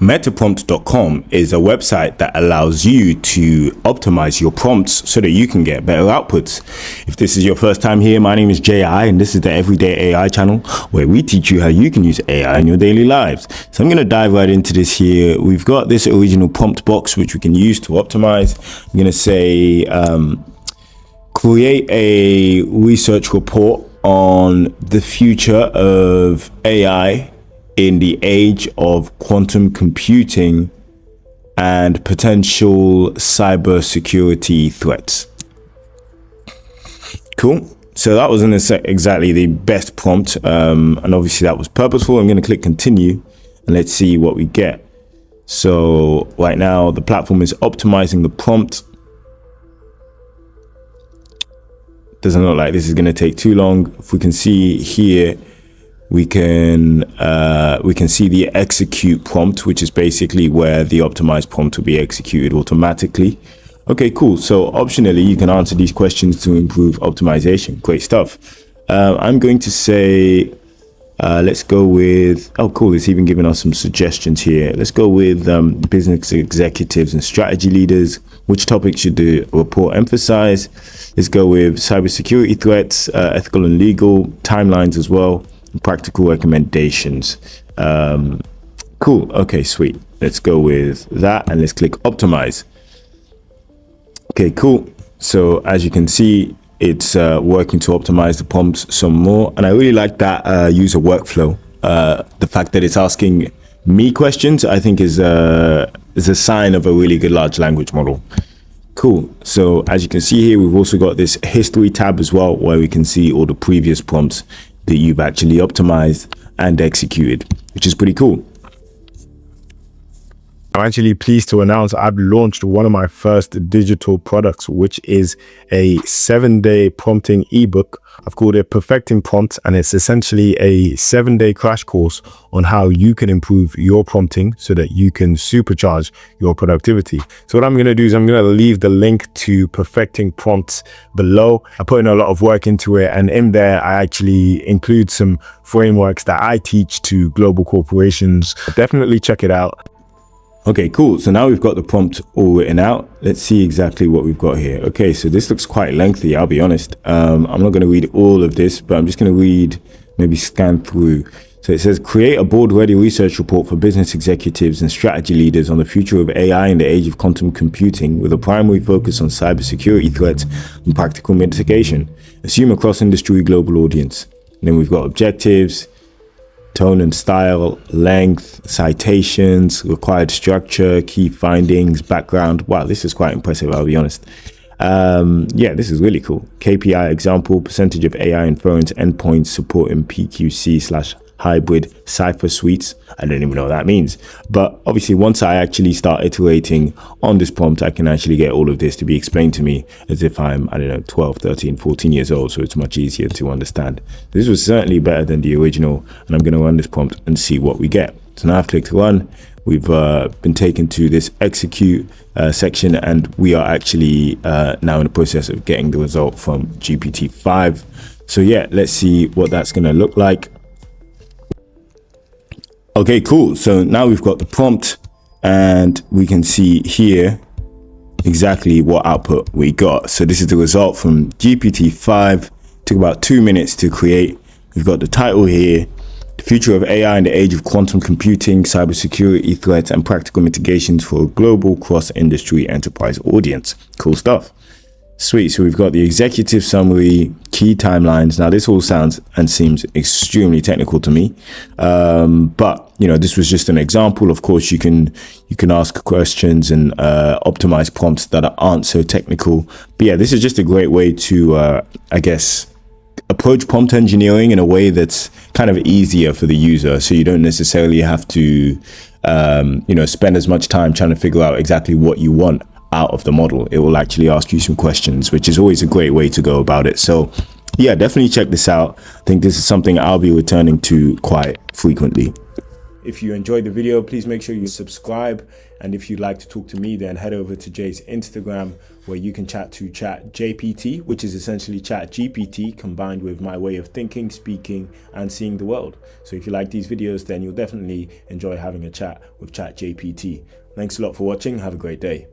Metaprompt.com is a website that allows you to optimize your prompts so that you can get better outputs. If this is your first time here, my name is J.I. and this is the Everyday AI channel where we teach you how you can use AI in your daily lives. So I'm going to dive right into this here. We've got this original prompt box which we can use to optimize. I'm going to say create a research report on the future of AI in the age of quantum computing and potential cybersecurity threats. Cool. So that wasn't exactly the best prompt, and obviously that was purposeful. I'm going to click continue and let's see what we get. So right now the platform is optimizing the prompt. Doesn't look like this is going to take too long. If we can see here, we can see the execute prompt, which is basically where the optimized prompt will be executed automatically. Okay, cool. So optionally, you can answer these questions to improve optimization. Great stuff. I'm going to say, let's go with, oh, cool. It's even giving us some suggestions here. Let's go with business executives and strategy leaders. Which topic should the report emphasize? Let's go with cybersecurity threats, ethical and legal, timelines as well. Practical recommendations. Cool. Okay, sweet. Let's go with that and let's click optimize. Okay, cool. So as you can see, it's working to optimize the prompts some more. And I really like that user workflow. The fact that it's asking me questions, I think is a sign of a really good large language model. Cool. So as you can see here, we've also got this history tab as well, where we can see all the previous prompts that you've actually optimized and executed, which is pretty cool. I'm actually pleased to announce I've launched one of my first digital products, which is a 7-day prompting ebook. I've called it Perfecting Prompts, and it's essentially a 7-day crash course on how you can improve your prompting so that you can supercharge your productivity. So what I'm going to do is I'm going to leave the link to Perfecting Prompts below. I put in a lot of work into it, and in there I actually include some frameworks that I teach to global corporations. Definitely check it out. Okay, cool. So now we've got the prompt all written out. Let's see exactly what we've got here. Okay, so this looks quite lengthy, I'll be honest. I'm not going to read all of this, but I'm just going to read, maybe scan through. So it says, create a board-ready research report for business executives and strategy leaders on the future of AI in the age of quantum computing with a primary focus on cybersecurity threats and practical mitigation. Assume a cross-industry global audience. And then we've got objectives, tone and style, length, citations, required structure, key findings, background. Wow, this is quite impressive, I'll be honest. Yeah, this is really cool. KPI example, percentage of AI inference endpoints supporting PQC/hybrid cipher suites. I don't even know what that means. But obviously, once I actually start iterating on this prompt, I can actually get all of this to be explained to me as if I'm, I don't know, 12, 13, 14 years old. So it's much easier to understand. This was certainly better than the original. And I'm going to run this prompt and see what we get. So now I've clicked run. We've been taken to this execute section, and we are actually now in the process of getting the result from GPT-5. So yeah, let's see what that's going to look like. Okay, cool. So now we've got the prompt and we can see here exactly what output we got. So this is the result from GPT-5. Took about 2 minutes to create. We've got the title here, the future of AI in the age of quantum computing, cybersecurity threats and practical mitigations for a global cross-industry enterprise audience. Cool stuff. Sweet. So we've got the executive summary, key timelines. Now this all sounds and seems extremely technical to me. But you know, this was just an example. Of course, you can ask questions and optimize prompts that aren't so technical. But yeah, this is just a great way to, I guess, approach prompt engineering in a way that's kind of easier for the user. So you don't necessarily have to, you know, spend as much time trying to figure out exactly what you want out of the model. It will actually ask you some questions, which is always a great way to go about it. So yeah, definitely check this out. I think this is something I'll be returning to quite frequently. If you enjoyed the video, please make sure you subscribe. And if you'd like to talk to me, then head over to Jay's Instagram, where you can chat to ChatGPT, which is essentially ChatGPT combined with my way of thinking, speaking, and seeing the world. So if you like these videos, then you'll definitely enjoy having a chat with ChatGPT. Thanks a lot for watching. Have a great day.